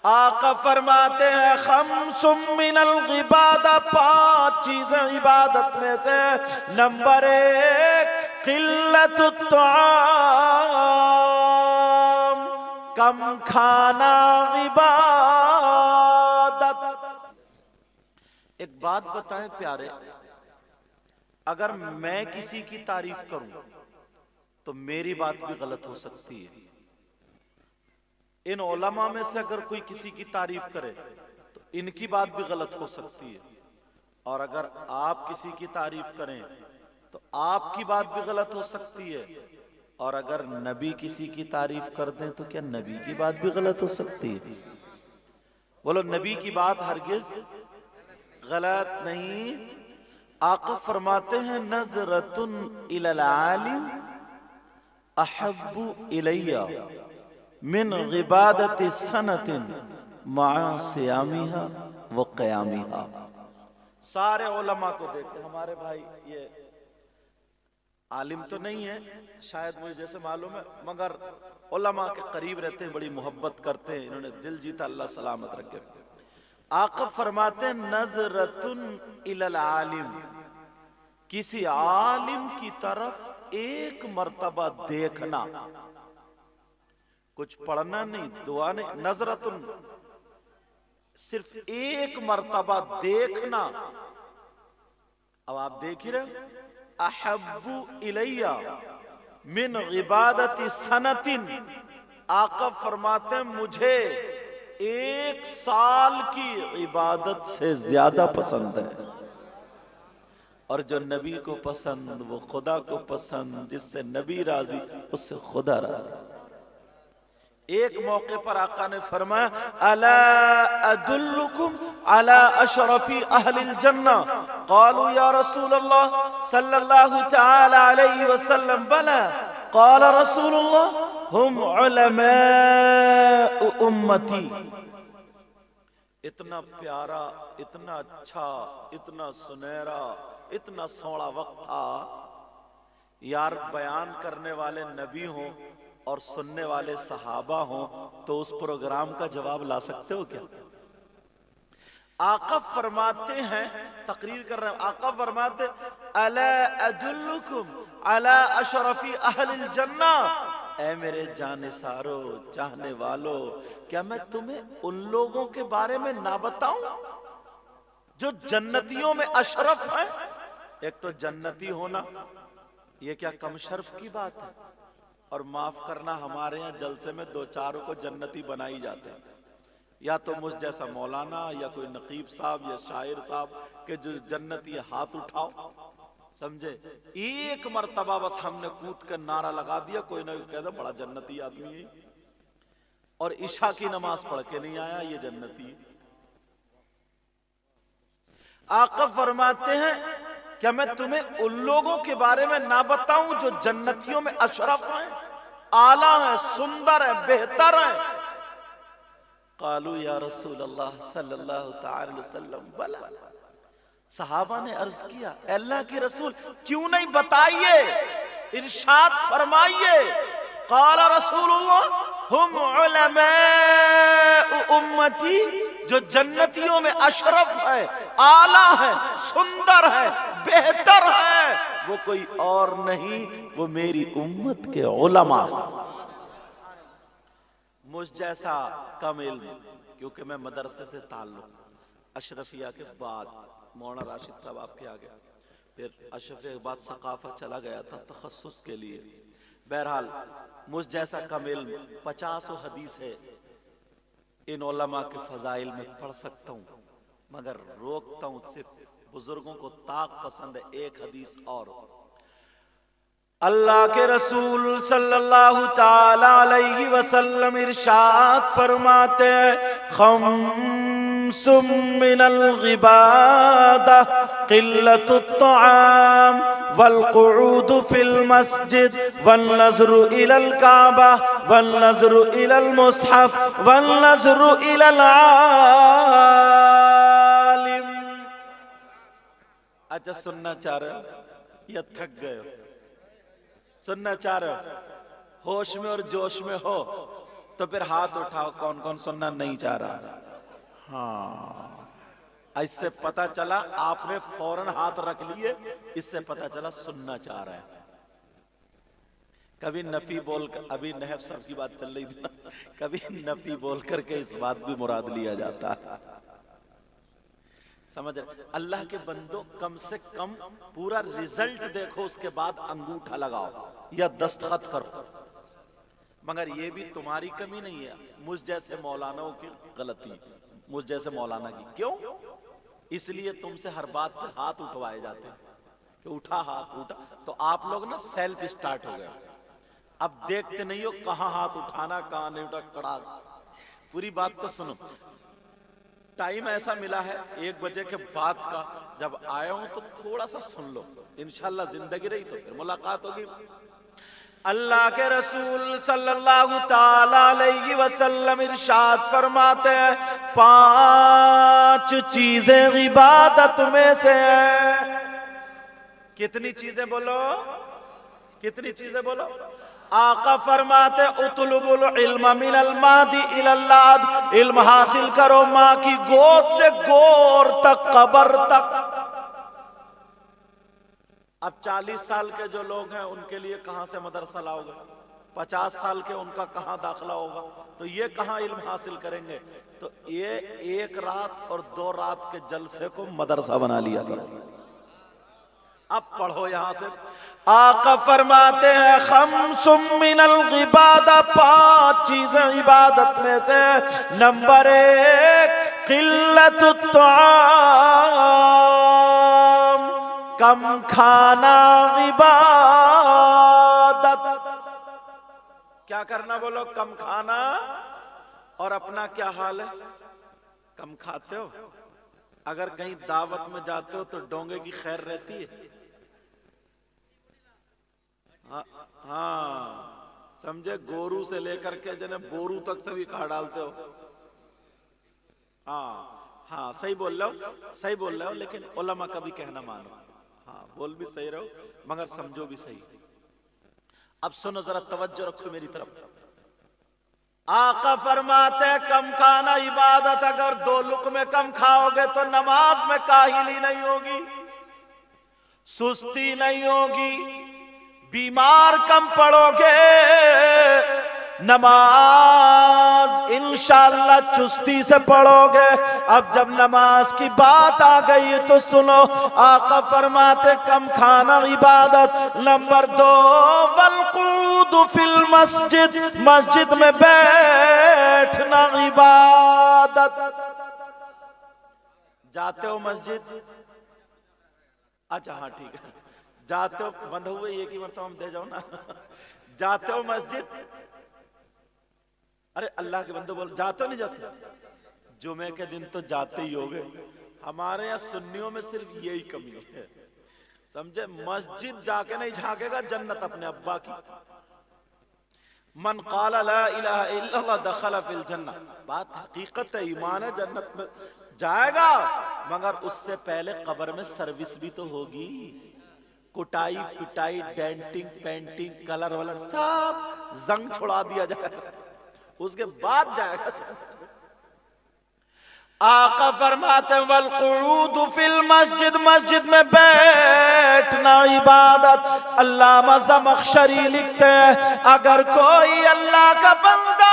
आका फरमाते हैं खम्सुम मिनल इबादा, 5 चीजें इबादत में से। नंबर 1 किल्लतुत ताम, कम खाना इबादत। एक बात बताएं प्यारे, अगर मैं किसी की तारीफ करूं तो मेरी बात भी गलत हो सकती है। इन उलमा में से अगर कोई किसी की तारीफ करे तो इनकी बात भी गलत हो सकती है, और अगर आप किसी की तारीफ करें तो आपकी बात भी गलत हो सकती है, और अगर नबी किसी की तारीफ कर दें तो क्या नबी की बात भी गलत हो सकती है? बोलो, नबी की बात हरगिज गलत नहीं। आका फरमाते हैं नजरतुन इलल आलिम अहब्बु इलैया मिन इबादति सनतिन मा'a सियामिहा व क़यामिहा। सारे उलमा को देखे, हमारे भाई ये आलिम तो नहीं है शायद, मुझे जैसे मालूम है, मगर उलमा के करीब रहते हैं, बड़ी मोहब्बत करते हैं, इन्होंने दिल जीता, अल्लाह सलामत रखे। आका फरमाते हैं नजरतुन इलल आलिम, किसी आलिम की तरफ एक मर्तबा देखना, कुछ पढ़ना नहीं, दुआ नहीं, नजरतुन सिर्फ एक मर्तबा देखना। अब आप देख ही रहे, अहब्बु इलैया मिन इबादति सनतिन, आका फरमाते हैं मुझे 1 साल की इबादत से ज्यादा पसंद है। और जो नबी को पसंद वो खुदा को पसंद, जिससे नबी राजी उससे खुदा राजी। एक मौके पर आका ने फरमाया अला अदुल्लुकुम अला अशरफी अहलिल जन्ना, क़ालू या रसूलल्लाह सल्लल्लाहु तआला अलैहि वसल्लम बला, क़ाल रसूलुल्लाह हुम उलमाउ उम्मती। इतना प्यारा, इतना अच्छा, इतना सुनहरा, इतना सोहना वक्त था यार, बयान करने वाले नबी हों और सुनने वाले सहाबा हों, तो उस प्रोग्राम का जवाब ला सकते हो क्या? आका फरमाते हैं, तकरीर कर रहे हैं, आका फरमाते अला अदुल्लुकुम अला अशरफी अहलिल जन्ना, ऐ मेरे जानिसारो, चाहने वालों, क्या मैं तुम्हें उन लोगों के बारे में ना बताऊं जो जन्नतियों में अशरफ है? एक तो जन्नती होना, ये क्या कम शर्फ की बात है? और माफ करना, हमारे यहाँ जलसे में 2-4 को जन्नती बनाई जाते हैं, या तो मुझ जैसा मौलाना या कोई नकीब साहब या शायर साहब के जो जन्नती हाथ उठाओ, समझे? एक मर्तबा बस हमने कूद कर नारा लगा दिया, कोई ना कोई कहता बड़ा जन्नती आदमी है, और ईशा की नमाज पढ़ के नहीं आया, ये जन्नती है। आका फरमाते हैं क्या मैं तुम्हें उन लोगों के बारे में ना बताऊं जो जन्नतियों में अशरफ हैं, आला हैं, सुंदर हैं, बेहतर हैं? कालू या रसूल अल्लाह सल्लल्लाहु तआला अलैहि वसल्लम बला, सहाबा ने अर्ज किया अल्लाह के रसूल क्यों नहीं बताइए, इरशाद फरमाइए। काला रसूलुल्लाह हुम उलमाउ उम्मती, जो जन्नतियों में अशरफ है, आला है, सुंदर है, बेहतर है, वो कोई और नहीं, वो मेरी उम्मत के उलमा। मुझ जैसा कम इल्म, क्योंकि मैं मदरसे से ताल्लुक, अशरफिया के बाद मौलाना राशिद साहब आपके आ गया, फिर अशरफिया के बाद सकाफत चला गया था तखस्सुस के लिए। बहरहाल मुझ जैसा कम इल्म 50 हदीस है इन उलमा के फजाइल में पढ़ सकता हूँ, मगर रोकता हूँ, सिर्फ बुजुर्गों को ताक पसंद है। एक हदीस और, अल्लाह के रसूल सल्लल्लाहु ताला अलैहि वसल्लम इरशाद फरमाते हैं खम्सुम मिनल इबादा क़िल्लतुत तआम वल क़ुऊद फिल मस्जिद वन नज़्रु इलल काबा वन नज़्रु इलल मुस्हफ वन नज़्रु इलल आलिम। अच्छा, सुनना चाह रहे हो या थक गए हो? सुनना चाह रहे हो? होश में और जोश में हो तो फिर हाथ उठाओ, कौन कौन सुनना नहीं चाह रहा। हाँ, इससे पता चला आपने फौरन हाथ रख लिए, इससे पता चला सुनना चाह रहा है। कभी नफी बोल कर, अभी नहब साहब की बात चल रही थी ना, कभी नफी बोल करके इस बात भी मुराद लिया जाता है। समझ रहे? अल्लाह के बंदो, कम से कम पूरा रिजल्ट देखो, उसके बाद अंगूठा लगाओ या दस्तखत करो। मगर ये भी तुम्हारी कमी नहीं है, मुझ जैसे मौलानाओं की गलती, मुझ जैसे मौलाना की। क्यों? इसलिए तुमसे हर बात पे हाथ उठवाए जाते हैं कि उठा हाथ, उठा। तो आप लोग ना सेल्फ स्टार्ट हो गए, अब देखते नहीं हो कहां हाथ उठाना कहां नहीं उठा। कड़ा पूरी बात तो सुनो। टाइम ऐसा मिला है 1 बजे के बाद का, जब आया हूं तो थोड़ा सा सुन लो, इंशाल्लाह जिंदगी रही तो फिर मुलाकात होगी। अल्लाह के रसूल सल्लल्लाहु ताला अलैहि वसल्लम इरशाद फरमाते हैं, 5 चीजें इबादत में से है। कितनी चीजें बोलो? कितनी चीजें बोलो? आका फरमाते, उतलुबुल इल्म मिनल मादी इलल लाद, इल्म हासिल करो माँ की गोद से गोर तक, कब्र तक। अब 40 साल के जो लोग हैं उनके लिए कहां से मदरसा लाओगे? 50 साल के उनका कहां दाखिला होगा? तो ये कहां इल्म हासिल करेंगे? तो ये 1 रात और 2 रात के जलसे को मदरसा बना लिया करो। अब पढ़ो यहां से। आका फरमाते हैं, खम्सुम मिनल इबादा, 5 चीजें इबादत में से। नंबर 1, किल्लतुत ताम, कम खाना इबादत। क्या करना बोलो? कम खाना। और अपना क्या हाल है? कम खाते हो? अगर कहीं दावत में जाते हो तो डोंगे की खैर रहती है? हाँ, समझे? गोरू से लेकर के जने बोरू तक सभी खा डालते हो। हाँ हाँ, सही बोल रहे हो, सही बोल रहे हो, लेकिन उलमा का भी कहना मानो। हाँ, बोल भी सही रहो मगर समझो भी सही। अब सुनो, जरा तवज्जो रखो मेरी तरफ। आका फरमाते, कम खाना इबादत। अगर 2 लुक़मे कम खाओगे तो नमाज में काहिली नहीं होगी, सुस्ती नहीं होगी, बीमार कम पड़ोगे, नमाज इंशाअल्लाह चुस्ती से पढ़ोगे। अब जब नमाज की बात आ गई तो सुनो, आका फरमाते, कम खाना इबादत। नंबर 2, वल्क़ूद फिल मस्जिद, मस्जिद में बैठना इबादत। जाते हो मस्जिद? अच्छा हाँ ठीक है, जाते हो, बंद हुए एक ही मरतबा हम दे जाओ ना। जाते हो मस्जिद? अरे अल्लाह के बंदे बोल, जाते हो नहीं जाते? जुमे के दिन तो जाते ही होगे। हमारे यहाँ सुन्नियों में सिर्फ यही कमी है, समझे? मस्जिद जाके नहीं झांकेगा जन्नत अपने अब्बा की। मन क़ाला ला इलाहा इल्लल्लाह दखला फिल जन्नह। बात हकीकत है, ईमान है, जन्नत में जाएगा, मगर उससे पहले कब्र में सर्विस भी तो होगी। कुटाई पिटाई, डेंटिंग पेंटिंग, कलर वलर सब जंग छुड़ा दिया जाएगा, उसके बाद जाएगा। आका फरमाते हैं, वल्क़ुऊद फिल मस्जिद, मस्जिद में बैठना इबादत। अल्लामा ज़मख़शरी लिखते हैं, अगर कोई अल्लाह का बंदा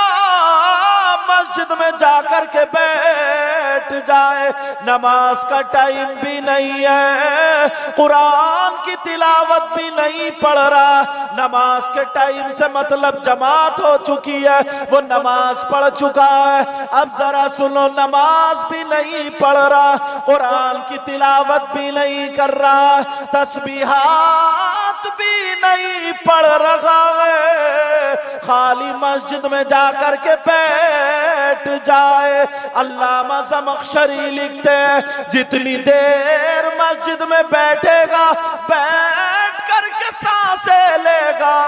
मस्जिद में जाकर के बैठ जाए, नमाज का टाइम भी नहीं है, कुरान की तिलावत भी नहीं पढ़ रहा, नमाज के टाइम से मतलब जमात हो चुकी है, वो नमाज पढ़ चुका है। अब जरा सुनो, नमाज भी नहीं पढ़ रहा, कुरान की तिलावत भी नहीं कर रहा, तस्बीहात भी नहीं पढ़ रहा है, खाली मस्जिद में जाकर के बैठ जाए। अल्लामा ज़मख़शरी लिखते हैं, जितनी देर मस्जिद में बैठेगा, बैठ करके सांसें लेगा,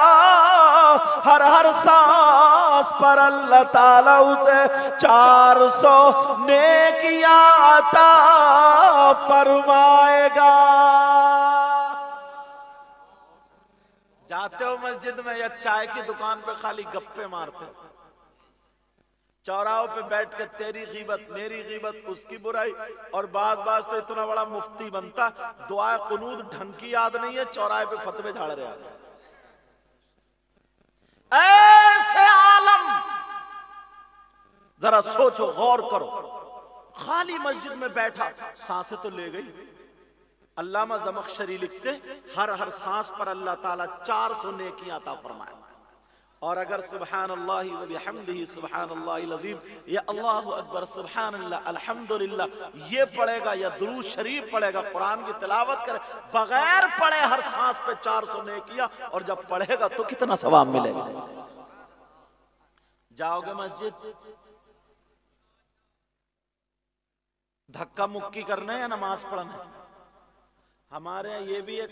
हर हर सांस पर अल्लाह ताला उसे 400 नेकियां अता फरमाएगा। जाते हो मस्जिद में या चाय की दुकान पे खाली गप्पे मारते हो? चौराहों पे बैठ के तेरी गीबत, मेरी गीबत, उसकी बुराई, और बाज तो इतना बड़ा मुफ्ती बनता, दुआ कुनूत ढंग की याद नहीं है, चौराहे पे फतवे झाड़ रहे हैं। ऐसे आलम जरा सोचो, गौर करो, खाली मस्जिद में बैठा, सांसें तो ले गई। अल्लामा ज़मख़शरी लिखते, हर हर सांस पर अल्लाह ताला 400 नेकियां अता फरमाए। और अगर सुब्हानल्लाह व बिहम्दिही सुब्हानल्लाहिल अज़ीम, या अल्लाहु अकबर, सुब्हानल्लाह, अल्हम्दुलिल्लाह ये पढ़ेगा या दुरूद शरीफ पढ़ेगा, कुरान की तिलावत करे, बगैर पढ़े हर सांस पे 400 नेकियां, और जब पढ़ेगा तो कितना सवाब मिलेगा। जाओगे मस्जिद, धक्का मुक्की करने या नमाज पढ़ने? हमारे यहाँ ये भी एक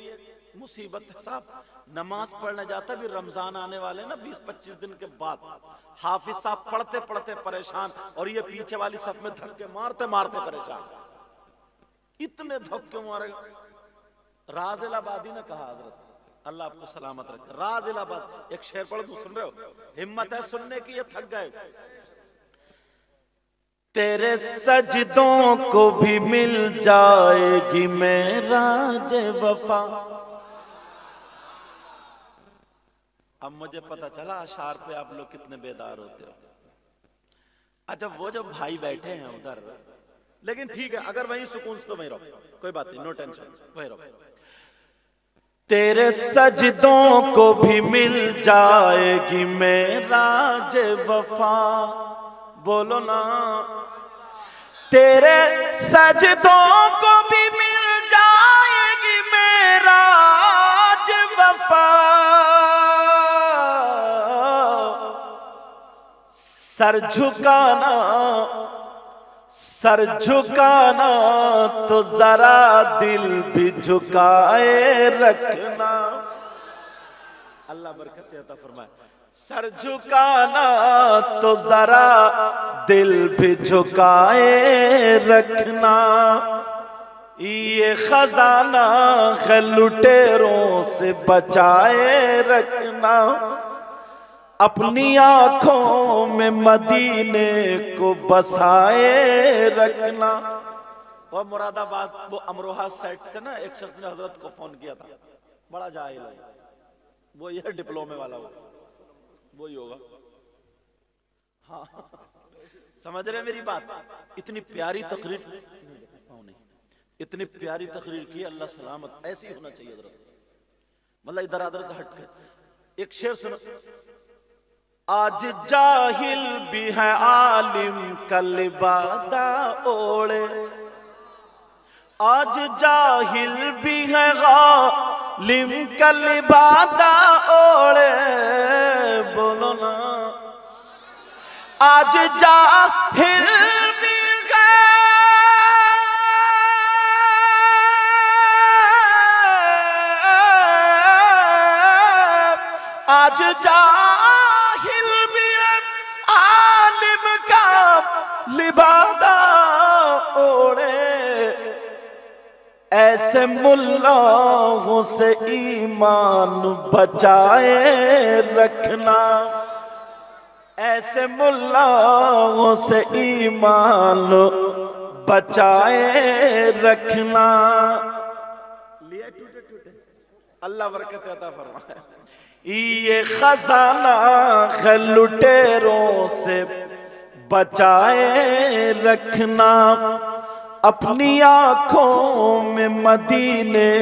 मुसीबत है साहब, नमाज पढ़ने जाता भी रमजान आने वाले ना 20-25 दिन के बाद, हाफिज साहब पढ़ते पढ़ते परेशान, और ये पीछे वाली सफ में धक्के मारते मारते परेशान। इतने धक्के मारे। राज इलाहाबादी ने कहा, हजरत अल्लाह आपको सलामत रखे, राज इलाहाबाद, एक शेर पढ़ दूं, सुन रहे हो? हिम्मत है सुनने की, ये थक गए। तेरे सजदों को भी मिल जाएगी मेराज वफा। अब मुझे पता चला अशार पे आप लोग कितने बेदार होते हो। अच्छा, वो जो भाई बैठे हैं उधर, लेकिन ठीक है, अगर वहीं सुकून से तो वहीं रहो, कोई बात नहीं, नो टेंशन, वहीं रहो। तेरे सजदों को भी मिल जाएगी मेराज वफा, बोलो ना। तेरे सजदों को भी मिल जाएगी मेराज वफा, सर झुकाना, सर झुकाना तो जरा दिल भी झुकाए रखना। अल्लाह बरकत अता फरमाए। सर झुकाना तो जरा दिल भी झुकाए रखना, ये खजाना है लुटेरों से बचाए रखना, अपनी आंखों में मदीने को बसाए रखना। और मुरादाबाद वो अमरोहा साइड से ना एक शख्स ने हजरत को फोन किया था, बड़ा जाहिल है वो, ये डिप्लोमे वाला वो ही होगा। हाँ समझ रहे मेरी बात? इतनी प्यारी तकरीर नहीं, इतनी प्यारी तकरीर की, अल्लाह सलामत, ऐसी होना चाहिए हजरत, मतलब इधर उधर से हट के। एक शेर सुनो, आज जाहिल भी है आलिम का लिबादा ओढ़े, आज जाहिल भी है गालिम का लिबादा ओढ़े, बोलो ना। आज जाहिल भी है, आज जाहिल भी है आलिम का लिबादा ओढ़े, ऐसे मुल्लाओं से ईमान बचाए रखना, ऐसे मुल्लाओं से ईमान बचाए रखना। लिए टूटे टूटे, अल्लाह बरकत अता फरमाए। ये खजाना है लुटेरों से बचाए रखना, अपनी आंखों में मदीने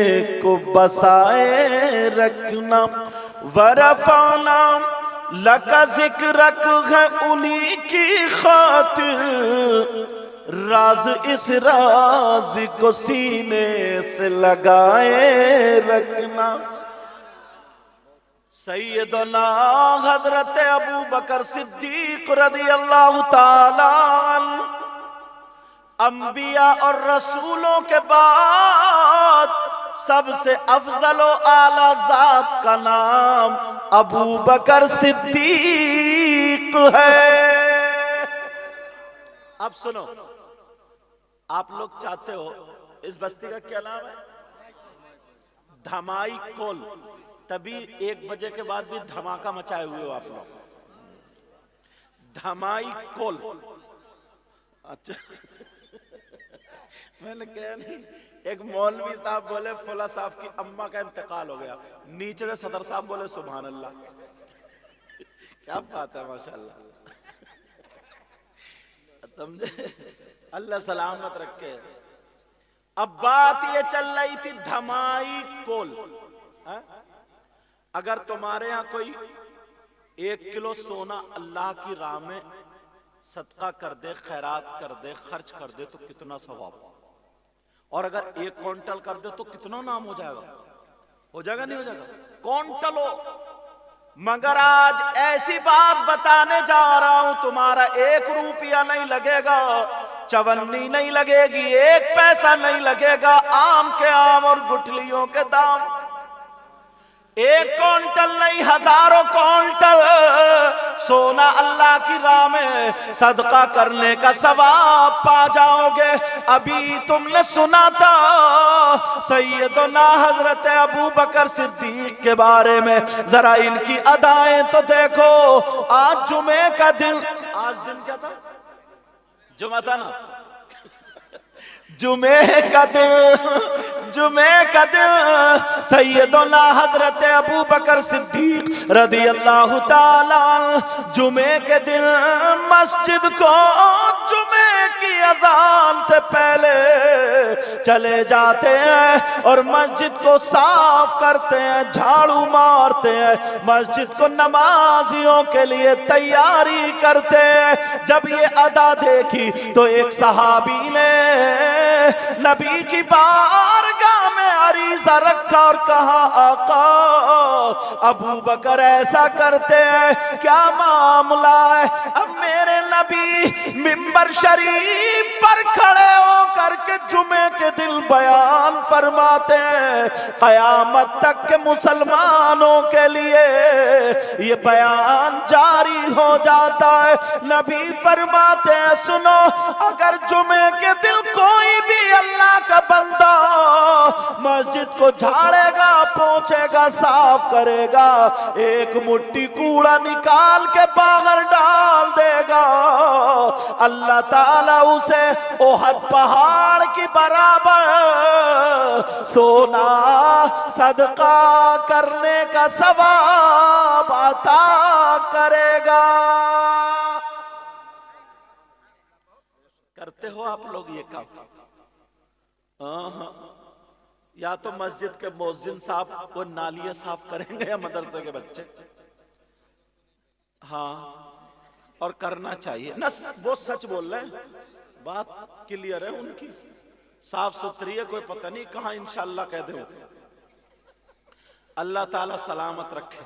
को बसाए रखना। वरफाना लका जिक्रक है उन्हीं की खातिर, राज इस राज को सीने से लगाए रखना। सैयदना हजरत अबू बकर सिद्दीक रज़ी अल्लाह ताला अन्हु, अंबिया और रसूलों के बाद सबसे अफजल व आला जात का नाम अबू बकर सिद्दीक है। अब सुनो, आप लोग चाहते हो, इस बस्ती का क्या नाम है? धमाई कोल, तभी 1 बजे के बाद भी धमाका मचाए हुए हो आप लोग। धमाई कोल। अच्छा मैंने कहा नहीं, एक मौलवी साहब बोले फला साहब की अम्मा का इंतकाल हो गया, नीचे से सदर साहब बोले सुभान अल्लाह। क्या बात है माशाल्लाह, समझे? अल्लाह सलामत रखे। अब बात ये चल रही थी धमाई कोल। अगर तुम्हारे यहां कोई 1 किलो सोना अल्लाह की राह में सदका कर दे, खैरात कर दे, खर्च कर दे तो कितना सवाब, और अगर 1 क्विंटल कर दे तो कितना नाम हो जाएगा? हो जाएगा नहीं हो जाएगा? क्विंटल हो। मगर आज ऐसी बात बताने जा रहा हूं, तुम्हारा 1 रुपया नहीं लगेगा, चवन्नी नहीं लगेगी, 1 पैसा नहीं लगेगा। आम के आम और गुठलियों के दाम 1 क्विंटल नहीं, हजारों क्विंटल सोना अल्लाह की राह में सदका करने का सवाब पा जाओगे। अभी तुमने सुना था सैयदना हजरत अबू बकर सिद्दीक के बारे में, जरा इनकी अदाएं तो देखो। आज जुमे का दिन, आज दिन क्या था? जुमा था ना? जुमे का दिन, जुमे का दिन सैयदना हजरत अबू बकर सिद्दीक रदी अल्लाह ताला जुमे के दिन मस्जिद को जुमे की अजान से पहले चले जाते हैं और मस्जिद को साफ करते हैं, झाड़ू मारते हैं, मस्जिद को नमाजियों के लिए तैयारी करते हैं। जब ये अदा देखी तो एक सहाबी ने नबी की बारगाह में अरीज़ा रखा और कहा, आका अबू बकर ऐसा करते हैं, क्या मामला है? अब मेरे नबी मिंबर शरीफ पर खड़े होकर के जुमे के दिन बयान फरमाते हैं, कयामत तक के मुसलमानों के लिए ये बयान जारी हो जाता है। नबी फरमाते हैं, सुनो, अगर जुमे के दिन कोई भी अल्लाह का बंदा मस्जिद को झाड़ेगा, पोंछेगा, साफ करेगा, 1 मुट्ठी कूड़ा निकाल के बाहर डाल देगा, अल्लाह ताला उसे ओहद पहाड़ की बराबर सोना सदका करने का सवाब अता करेगा। करते हो आप लोग ये काम? या तो मस्जिद के मुअज्जिन साहब वो नालियां साफ करेंगे या मदरसे के बच्चे। हाँ, और करना चाहिए ना, वो सच बोल रहे हैं, बात क्लियर है उनकी, साफ सुथरी है, कोई पता नहीं कहां इंशाअल्लाह कह दे। अल्लाह ताला सलामत रखे।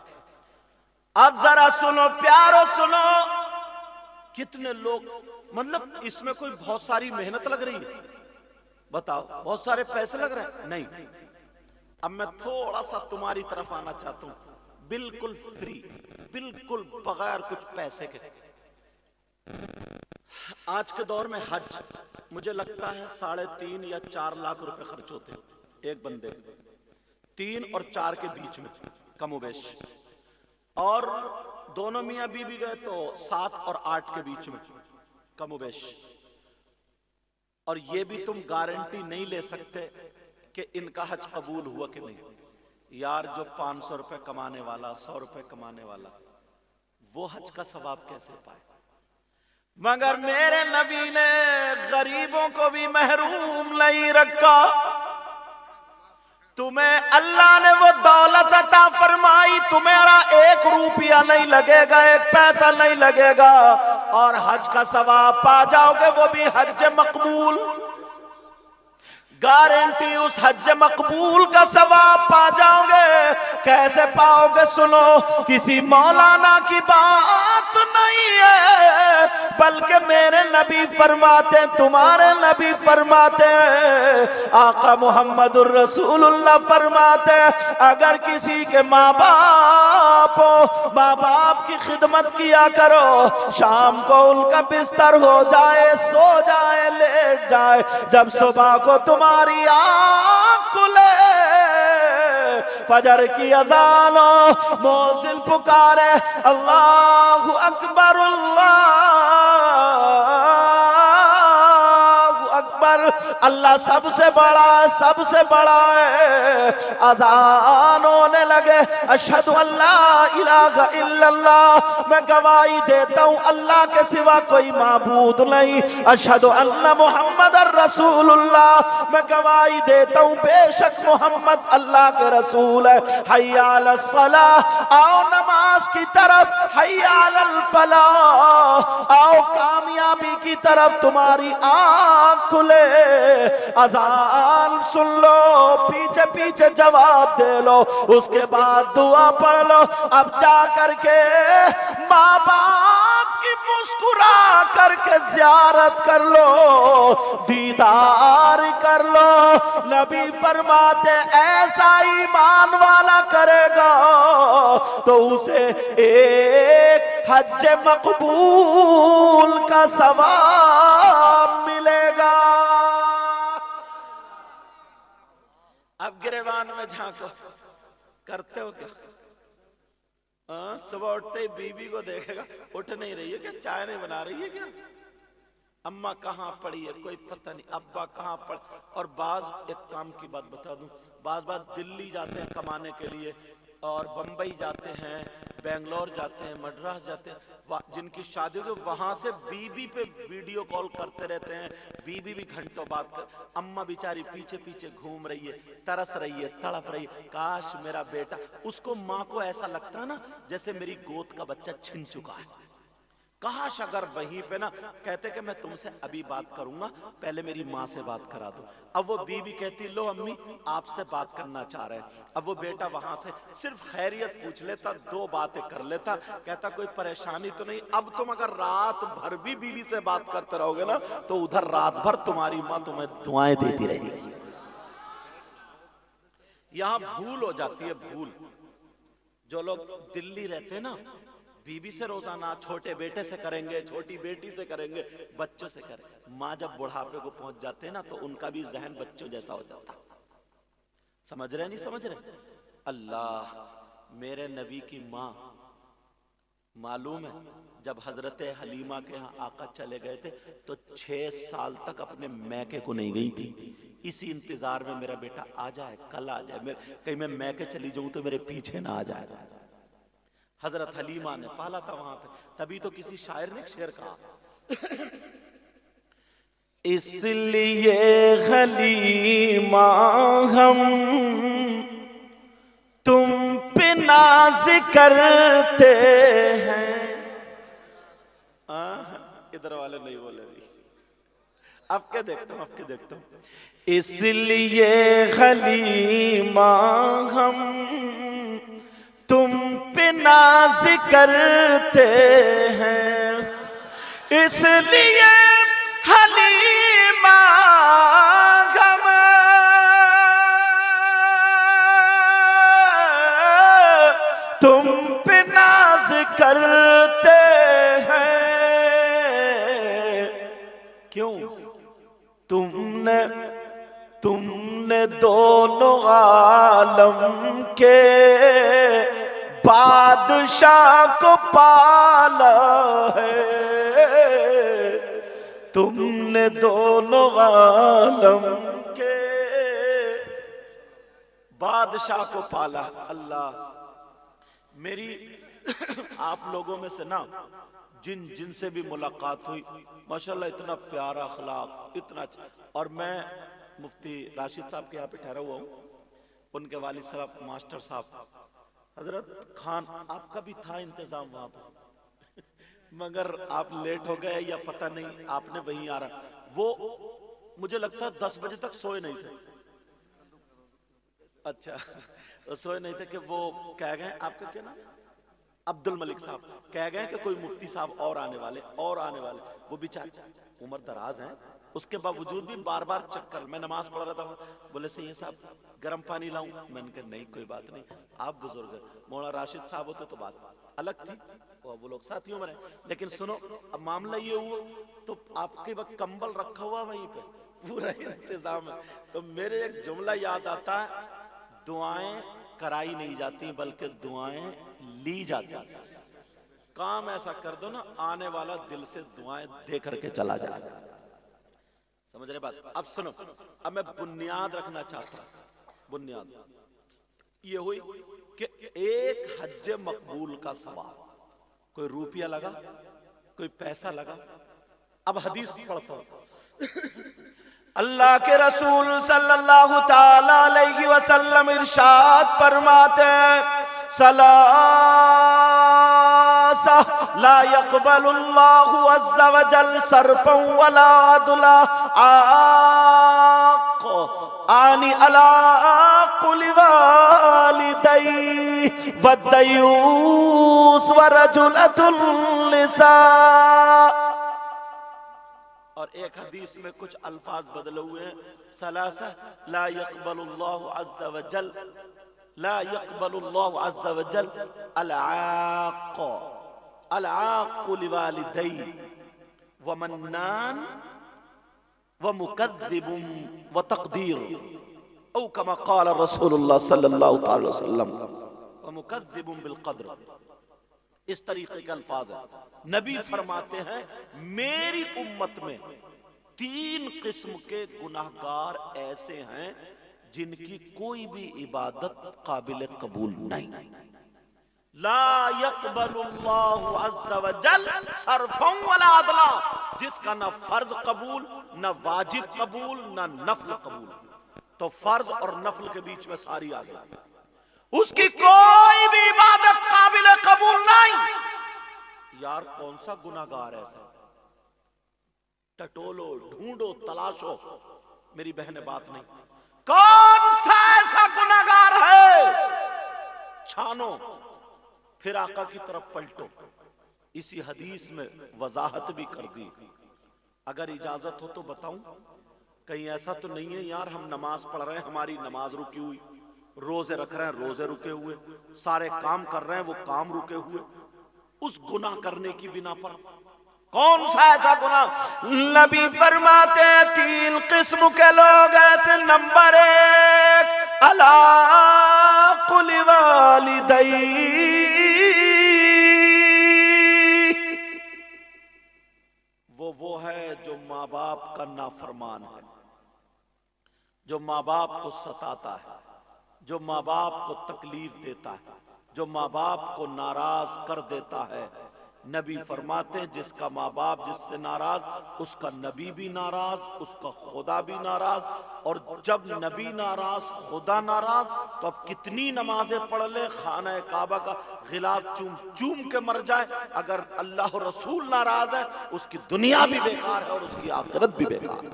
अब जरा सुनो प्यारो, सुनो, कितने लोग, मतलब इसमें कोई बहुत सारी मेहनत लग रही है? बताओ, बहुत सारे पैसे लग रहे हैं? नहीं। अब मैं थोड़ा सा तुम्हारी तरफ आना चाहता हूं, बिल्कुल फ्री, बिल्कुल बगैर कुछ पैसे के। आज के दौर में हज मुझे लगता है 3.5 या 4 लाख रुपए खर्च होते हैं एक बंदे, 3 और 4 के बीच में कमोबेश, और दोनों मियां बीवी गए तो 7 और 8 के बीच में कमोबेश। और ये भी तुम गारंटी नहीं ले सकते कि इनका हज कबूल हुआ कि नहीं। यार जो 500 रुपए कमाने वाला, 100 रुपए कमाने वाला, वो हज का सवाब कैसे पाए? मगर मेरे नबी ने गरीबों को भी महरूम नहीं रखा। तुम्हें अल्लाह ने वो दौलत अता फरमाई, तुम्हारा 1 रुपया नहीं लगेगा, 1 पैसा नहीं लगेगा, और हज का सवाब पा जाओगे, वो भी हज मकबूल। गारंटी उस हज मकबूल का सवाब पा जाओगे। कैसे पाओगे? सुनो, किसी मौलाना की बात नहीं है, बल्कि मेरे नबी फरमाते, तुम्हारे नबी फरमाते, आका मुहम्मदुर रसूलुल्लाह फरमाते, अगर किसी के माँ बाप हो, माँ बाप की खिदमत किया करो, शाम को उनका बिस्तर हो जाए, सो जाए, लेट जाए, जब सुबह को तुम्हारी आँख खुले, फजर की अजान हो, मोजिन पुकारे अल्लाहु अकबर अल्लाहु अकबर, अल्लाह सबसे बड़ा है, सबसे बड़ा है। अजान होने लगे, अशहदु अल्ला इलाहा इल्लल्लाह, मैं गवाही देता हूँ अल्लाह के सिवा कोई माबूद नहीं। अशहदु अन्ना मुहम्मदर रसूलुल्लाह, मैं गवाही देता हूँ बेशक मोहम्मद अल्लाह के रसूल है। हय्या अलस सलाह, आओ नमाज की तरफ, हय्या अलल फलाह, आओ कामयाबी की तरफ, तुम्हारी आँख खुले। अजान सुन लो, पीछे पीछे जवाब दे लो, उसके बाद दुआ पढ़ लो। अब जा करके माँ बाप की मुस्कुरा करके जियारत कर लो, दीदार कर लो। नबी फरमाते ऐसा ईमान वाला करेगा तो उसे एक हज मकबूल का सवाब मिलेगा। अब गिरेबान में झांको, करते हो क्या? सुबह उठते ही बीवी को देखेगा, उठ नहीं रही है क्या, चाय नहीं बना रही है क्या, अम्मा कहाँ पड़ी है कोई पता नहीं, अब्बा कहाँ पड़। और बाज एक काम की बात बता दूं, बाज दिल्ली जाते हैं कमाने के लिए, और बंबई जाते हैं, बेंगलोर जाते हैं, मद्रास जाते हैं, जिनकी शादी हो वहां से बीबी पे वीडियो कॉल करते रहते हैं। बीबी भी घंटों बात कर, अम्मा बेचारी पीछे पीछे घूम रही है, तरस रही है, तड़प रही है, काश मेरा बेटा। उसको माँ को ऐसा लगता है ना जैसे मेरी गोद का बच्चा छिन चुका है, काश अगर वहीं पे ना कहते कि मैं तुमसे अभी बात करूंगा, पहले मेरी माँ से बात करा दो। अब वो बीवी कहती लो अम्मी आपसे बात करना चाह रहे हैं। अब वो बेटा वहां से सिर्फ खैरियत पूछ लेता, दो बातें कर लेता, कहता कोई परेशानी तो नहीं। अब तुम अगर रात भर भी बीवी से बात करते रहोगे ना तो उधर रात भर तुम्हारी माँ तुम्हें दुआएं देती रहेगी। यहां भूल हो जाती है, भूल। जो लोग दिल्ली रहते हैं ना, बीवी से रोजाना, छोटे बेटे से करेंगे, छोटी बेटी से करेंगे, बच्चों से करेंगे। माँ जब बुढ़ापे को पहुंच जाते हैं ना तो उनका भी जहन बच्चों जैसा हो जाता। समझ रहे नहीं समझ रहे? अल्लाह, मेरे नबी की माँ मालूम है जब हजरत हलीमा के यहाँ आका चले गए थे तो 6 साल तक अपने मैके को नहीं गई थी। इसी इंतजार में मेरा बेटा आ जाए, कल आ जाए, कहीं मैं मैके चली जाऊं तो मेरे पीछे ना आ जाए। हजरत हलीमा ने पाला था वहां पे, तभी तो किसी शायर ने शेर कहा इसलिए हलीमा हम तुम पे नाज करते हैं। इधर वाले नहीं बोले भी, अब क्या देखता हूं, अब क्या देखता हूं। इसलिए हलीमा हम तुम पे नाज करते हैं, इसलिए हलीमा हम तुम पे नाज करते हैं। क्यों? तुमने दोनों आलम के बादशाह को पाला है, तुमने दोनों आलम के बादशाह को पाला। अल्लाह, मेरी आप लोगों में से ना जिन से भी मुलाकात हुई माशाल्लाह इतना प्यारा अखलाक, इतना अच्छा। और मैं मुफ्ती राशिद साहब के यहाँ पे ठहरा हुआ हूँ, उनके वालिद साहब मास्टर साहब हजरत खान, आपका भी था इंतजाम वहां पर मगर आप लेट हो गए या पता नहीं, आपने वहीं आ रहा। वो मुझे लगता है 10 बजे तक सोए नहीं थे। अच्छा, तो सोए नहीं थे कि वो कह गए, आपका क्या नाम? अब्दुल मलिक साहब कह गए कि कोई मुफ्ती साहब और आने वाले, और आने वाले। वो बेचारे उम्र दराज हैं, उसके बावजूद भी बार बार चक्कर। मैं नमाज पढ़ रहा था, बोले सही साहब गर्म पानी लाऊं? मैंने कहा नहीं कोई बात नहीं, आप बुजुर्ग, मौलाना राशिद साहब होते तो बात अलग थी, और वो लोग साथियों में रहे। लेकिन सुनो, अब मामला ये हुआ तो आपके वक्त कंबल रखा हुआ वहीं पे, पूरा इंतजाम है। तो मेरे एक जुमला याद आता है, दुआएं कराई नहीं जाती बल्कि दुआएं ली जाती। काम ऐसा कर दो ना, आने वाला दिल से दुआएं दे करके चला जाए। समझ रहे बात? अब सुनो, अब मैं बुनियाद रखना चाहता हूं। बुनियाद ये हुई कि एक हज मकबूल का सवाब, कोई रुपया लगा, कोई पैसा लगा। अब हदीस पढ़ता हूं। अल्लाह के रसूल सल्लल्लाहु ताला अलैहि वसल्लम इरशाद फरमाते हैं, सलासा ला यक़बलुल्लाहु अज़्ज़ा व जल सरफ़न वला अदला आक़ आनी अला कुलि वालिदै वद्दयूस व रजुलतुल निसा। और एक हदीस में कुछ अल्फाज बदले हुए हैं, सलासा ला यक़बलुल्लाहु अज़्ज़ा व जल, ला यक़बलुल्लाहु अज़्ज़ा व जल अल-आक़, अल-आक़ लिवालिदै व मन्नान व मुकद्दिबुन व तक़दीर औ कमा क़ाल रसूलुल्लाह सल्लल्लाहु अलैहि वसल्लम व मुकद्दिबुन बिल क़द्र। इस तरीके के अल्फाज है। नबी फरमाते हैं मेरी उम्मत में 3 किस्म के गुनाहगार ऐसे हैं जिनकी कोई भी इबादत काबिल कबूल नहीं। ला यक़बलुल्लाहु अज़्ज़ा व जल सरफ़न वला अदला, जिसका ना फर्ज कबूल, ना वाजिब कबूल, ना नफल कबूल। तो फर्ज और नफल के बीच में सारी आ गई। उसकी कोई भी इबादत काबिल कबूल नहीं। यार कौन सा गुनाहगार है ऐसा? टटोलो, ढूंढो, तलाशो। मेरी बहने बात नहीं, कौन सा ऐसा गुनाहगार है? छानो, फिर आका की तरफ पलटो। इसी हदीस में वजाहत भी कर दी। अगर इजाजत हो तो बताऊं, कहीं ऐसा तो नहीं है यार हम नमाज पढ़ रहे हैं, हमारी नमाज रुकी हुई, रोजे रख रहे हैं, रोजे रुके हुए, सारे काम कर रहे हैं, वो काम रुके हुए, उस गुनाह करने की बिना पर कौन सा ऐसा गुनाह? नबी फरमाते हैं 3 किस्म के लोग ऐसे। नंबर 1 अला कुलि वालिदै, वो है जो माँ बाप का नाफरमान है, जो माँ बाप को सताता है, जो माँ बाप को तकलीफ देता है, जो माँ बाप को नाराज कर देता है। नबी फरमाते हैं जिसका माँ बाप जिससे नाराज, उसका नबी भी नाराज, उसका खुदा भी नाराज। और जब नबी नाराज, खुदा नाराज, तो अब कितनी नमाजें पढ़ ले, खाना काबा का गिलाफ चूम चूम के मर जाए, अगर अल्लाह रसूल नाराज है उसकी दुनिया भी बेकार है और उसकी आखिरत भी बेकार है।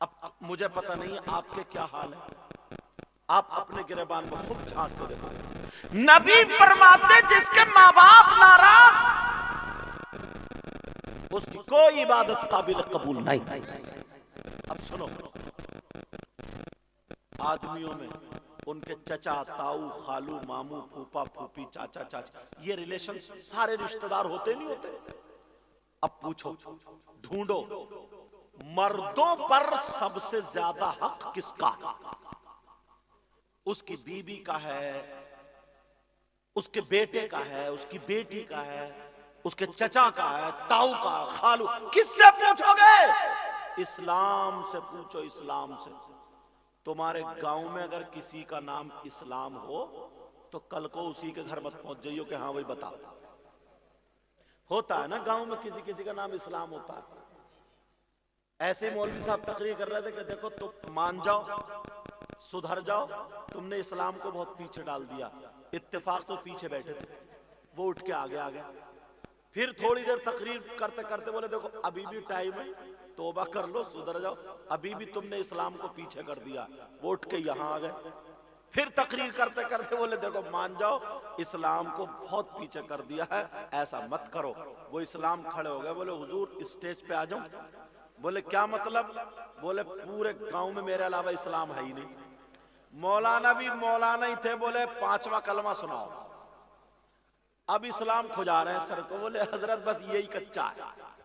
अब मुझे पता नहीं आपके क्या हाल है, आप अपने गिरबान में खुद झांक कर देखो। नबी फरमाते जिसके माँ बाप नाराज, उसकी कोई इबादत काबिल कबूल नहीं। अब सुनो, आदमियों में उनके चचा, ताऊ, खालू, मामू, फूफा, फूफी, चाचा, चाची, ये रिलेशन सारे रिश्तेदार होते नहीं होते? अब पूछो, ढूंढो, मर्दों पर सबसे ज्यादा हक किसका? उसकी बीबी का है, उसके बेटे का है, उसकी बेटी का है, उसके चचा का है, ताऊ का, खालू। किससे पूछोगे? इस्लाम से पूछो, इस्लाम से। तुम्हारे गांव में अगर किसी का नाम इस्लाम हो तो कल को उसी के घर मत पहुंच जाइयो कि हाँ वही बता। होता है ना गांव में किसी किसी का नाम इस्लाम होता है। ऐसे मौलवी साहब तकरीर कर रहे थे कि देखो तुम मान जाओ, सुधर जाओ, तुमने इस्लाम को बहुत पीछे डाल दिया। इत्तेफाक से पीछे बैठे थे, वो उठ के आगे आ गया। फिर थोड़ी देर तकरीर करते करते बोले देखो अभी भी टाइम है, तौबा कर लो, सुधर जाओ, अभी भी तुमने इस्लाम को पीछे कर दिया। वो उठ के यहाँ आ गए। फिर तकरीर करते करते बोले देखो मान जाओ, इस्लाम को बहुत पीछे कर दिया है, ऐसा मत करो। वो इस्लाम खड़े हो गए, बोले हुजूर स्टेज पे आ जाऊं। बोले क्या मतलब? बोले पूरे गांव में मेरे अलावा इस्लाम है ही नहीं। मौलाना भी मौलाना ही थे, बोले 5वां कलमा सुनाओ। अब इस्लाम खुजा रहे हैं सर को। बोले हजरत बस यही कच्चा है।